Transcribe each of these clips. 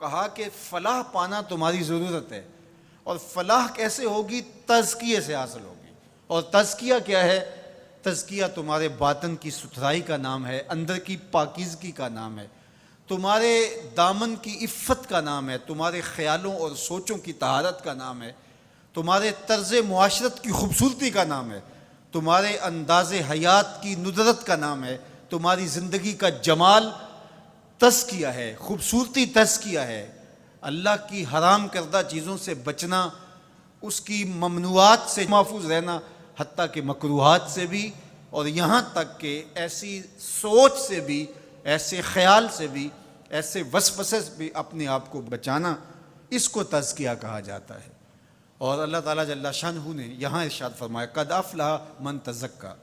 کہا کہ فلاح پانا تمہاری ضرورت ہے، اور فلاح کیسے ہوگی؟ تزکیے سے حاصل ہوگی۔ اور تزکیہ کیا ہے؟ تزکیہ تمہارے باطن کی ستھرائی کا نام ہے، اندر کی پاکیزگی کا نام ہے، تمہارے دامن کی عفت کا نام ہے، تمہارے خیالوں اور سوچوں کی طہارت کا نام ہے، تمہارے طرز معاشرت کی خوبصورتی کا نام ہے، تمہارے انداز حیات کی ندرت کا نام ہے، تمہاری زندگی کا جمال تزکیہ ہے، خوبصورتی تزکیہ ہے۔ اللہ کی حرام کردہ چیزوں سے بچنا، اس کی ممنوعات سے محفوظ رہنا، حتیٰ کہ مکروہات سے بھی، اور یہاں تک کہ ایسی سوچ سے بھی، ایسے خیال سے بھی، ایسے وسوسے سے بھی اپنے آپ کو بچانا، اس کو تزکیہ کہا جاتا ہے۔ اور اللہ تعالیٰ جل شانہ نے یہاں ارشاد فرمایا قد افلح من تزکا،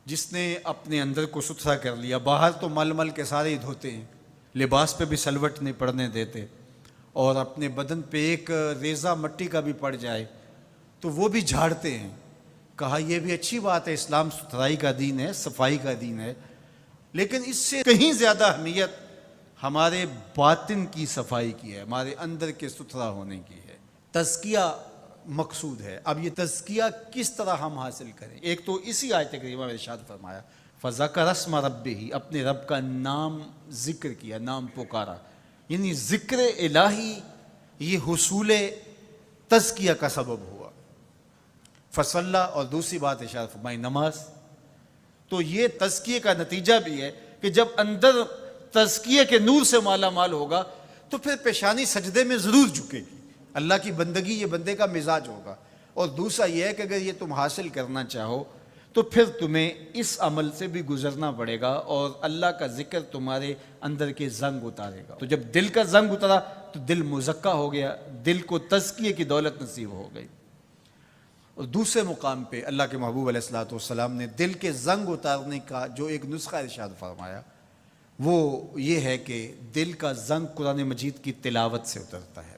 جس نے اپنے اندر کو ستھرا کر لیا۔ باہر تو مل مل کے سارے ہی دھوتے ہیں، لباس پہ بھی سلوٹ نہیں پڑنے دیتے، اور اپنے بدن پہ ایک ریزہ مٹی کا بھی پڑ جائے تو وہ بھی جھاڑتے ہیں۔ کہا یہ بھی اچھی بات ہے، اسلام ستھرائی کا دین ہے، صفائی کا دین ہے، لیکن اس سے کہیں زیادہ اہمیت ہمارے باطن کی صفائی کی ہے، ہمارے اندر کے ستھرا ہونے کی ہے۔ تزکیہ مقصود ہے۔ اب یہ تزکیہ کس طرح ہم حاصل کریں؟ ایک تو اسی آیت کریمہ میں ارشاد فرمایا فذکر اسم ربہ، اپنے رب کا نام ذکر کیا، نام پکارا، یعنی ذکر الہی یہ حصول تزکیہ کا سبب ہوا۔ فصلی، اور دوسری بات ارشاد فرمائی نماز۔ تو یہ تزکیے کا نتیجہ بھی ہے کہ جب اندر تزکیے کے نور سے مالا مال ہوگا تو پھر پیشانی سجدے میں ضرور جھکے گی، اللہ کی بندگی یہ بندے کا مزاج ہوگا۔ اور دوسرا یہ ہے کہ اگر یہ تم حاصل کرنا چاہو تو پھر تمہیں اس عمل سے بھی گزرنا پڑے گا، اور اللہ کا ذکر تمہارے اندر کے زنگ اتارے گا۔ تو جب دل کا زنگ اترا تو دل مزکا ہو گیا، دل کو تزکیے کی دولت نصیب ہو گئی۔ اور دوسرے مقام پہ اللہ کے محبوب علیہ الصلوۃ والسلام نے دل کے زنگ اتارنے کا جو ایک نسخہ ارشاد فرمایا وہ یہ ہے کہ دل کا زنگ قرآن مجید کی تلاوت سے اترتا ہے۔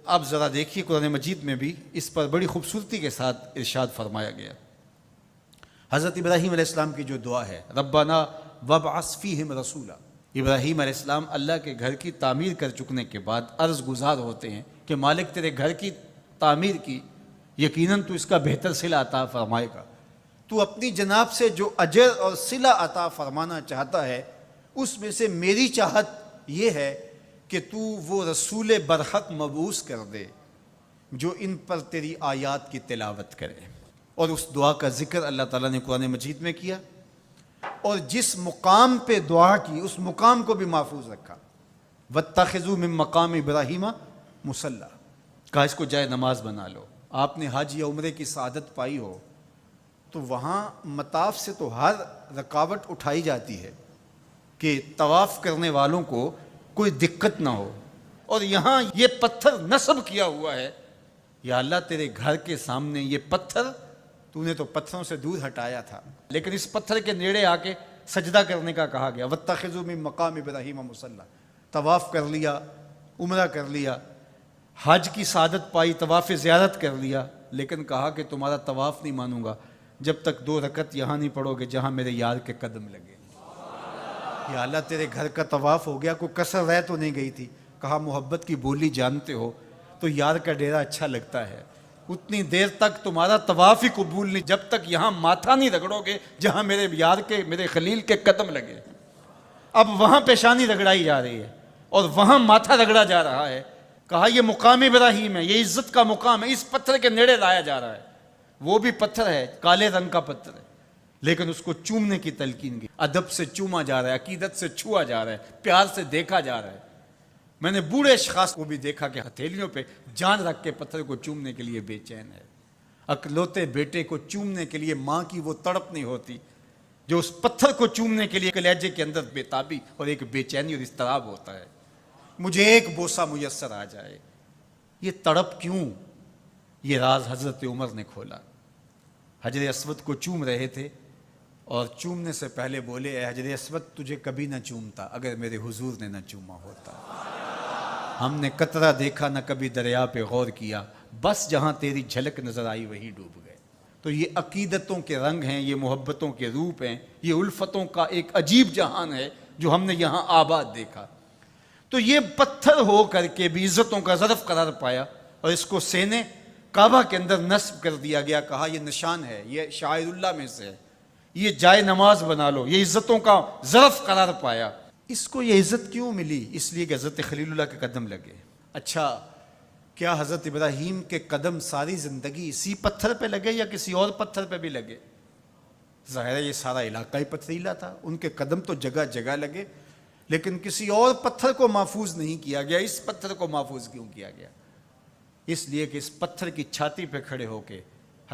اب ذرا دیکھیے قرآن مجید میں بھی اس پر بڑی خوبصورتی کے ساتھ ارشاد فرمایا گیا۔ حضرت ابراہیم علیہ السلام کی جو دعا ہے ربنا وابعث فیہم رسولا، ابراہیم علیہ السلام اللہ کے گھر کی تعمیر کر چکنے کے بعد عرض گزار ہوتے ہیں کہ مالک تیرے گھر کی تعمیر کی، یقیناً تو اس کا بہتر صلہ عطا فرمائے گا، تو اپنی جناب سے جو اجر اور صلہ عطا فرمانا چاہتا ہے اس میں سے میری چاہت یہ ہے کہ تو وہ رسول برحق مبعوث کر دے جو ان پر تیری آیات کی تلاوت کرے۔ اور اس دعا کا ذکر اللہ تعالیٰ نے قرآن مجید میں کیا، اور جس مقام پہ دعا کی اس مقام کو بھی محفوظ رکھا۔ واتخذوا من مقام ابراہیم مصلی، کہا اس کو جائے نماز بنا لو۔ آپ نے حج یا عمرے کی سعادت پائی ہو تو وہاں مطاف سے تو ہر رکاوٹ اٹھائی جاتی ہے کہ طواف کرنے والوں کو کوئی دقت نہ ہو، اور یہاں یہ پتھر نصب کیا ہوا ہے، یا اللہ تیرے گھر کے سامنے یہ پتھر تو نے تو پتھروں سے دور ہٹایا تھا، لیکن اس پتھر کے نیڑے آ کے سجدہ کرنے کا کہا گیا۔ واتخذوا من مقام ابراہیم مصلی، طواف کر لیا، عمرہ کر لیا، حج کی سعادت پائی، طواف زیارت کر لیا، لیکن کہا کہ تمہارا طواف نہیں مانوں گا جب تک 2 رکعت یہاں نہیں پڑھو گے جہاں میرے یار کے قدم لگے۔ یا اللہ تیرے گھر کا طواف ہو گیا، کوئی کسر رہ تو نہیں گئی تھی؟ کہا محبت کی بولی جانتے ہو تو یار کا ڈیرا اچھا لگتا ہے، اتنی دیر تک تمہارا طواف ہی قبول نہیں جب تک یہاں ماتھا نہیں رگڑو گے جہاں میرے یار کے، میرے خلیل کے قدم لگے۔ اب وہاں پیشانی رگڑائی جا رہی ہے اور وہاں ماتھا رگڑا جا رہا ہے۔ کہا یہ مقام ابراہیم ہے، یہ عزت کا مقام ہے، اس پتھر کے نیڑے لایا جا رہا ہے۔ وہ بھی پتھر ہے، کالے رنگ کا پتھر ہے، لیکن اس کو چومنے کی تلقین کی، ادب سے چوما جا رہا ہے، عقیدت سے چھوا جا رہا ہے، پیار سے دیکھا جا رہا ہے۔ میں نے بوڑھے اشخاص کو بھی دیکھا کہ ہتھیلیوں پہ جان رکھ کے پتھر کو چومنے کے لیے بے چین ہے۔ اکلوتے بیٹے کو چومنے کے لیے ماں کی وہ تڑپ نہیں ہوتی جو اس پتھر کو چومنے کے لیے کلیجے کے اندر بے تابی اور ایک بے چینی اور اضطراب ہوتا ہے، مجھے ایک بوسہ میسر آ جائے۔ یہ تڑپ کیوں؟ یہ راز حضرت عمر نے کھولا۔ حجر اسود کو چوم رہے تھے اور چومنے سے پہلے بولے اے حجر اسود تجھے کبھی نہ چومتا اگر میرے حضور نے نہ چوما ہوتا۔ ہم نے قطرہ دیکھا نہ کبھی دریا پہ غور کیا، بس جہاں تیری جھلک نظر آئی وہی ڈوب گئے۔ تو یہ عقیدتوں کے رنگ ہیں، یہ محبتوں کے روپ ہیں، یہ الفتوں کا ایک عجیب جہان ہے جو ہم نے یہاں آباد دیکھا۔ تو یہ پتھر ہو کر کے بھی عزتوں کا ظرف قرار پایا، اور اس کو سینے کعبہ کے اندر نصب کر دیا گیا، کہا یہ نشان ہے، یہ شاعر اللہ میں سے ہے، یہ جائے نماز بنا لو، یہ عزتوں کا ظرف قرار پایا۔ اس کو یہ عزت کیوں ملی؟ اس لیے کہ حضرت خلیل اللہ کے قدم لگے۔ اچھا، کیا حضرت ابراہیم کے قدم ساری زندگی اسی پتھر پہ لگے یا کسی اور پتھر پہ بھی لگے؟ ظاہر ہے یہ سارا علاقہ ہی پتھریلا تھا، ان کے قدم تو جگہ جگہ لگے، لیکن کسی اور پتھر کو محفوظ نہیں کیا گیا، اس پتھر کو محفوظ کیوں کیا گیا؟ اس لیے کہ اس پتھر کی چھاتی پہ کھڑے ہو کے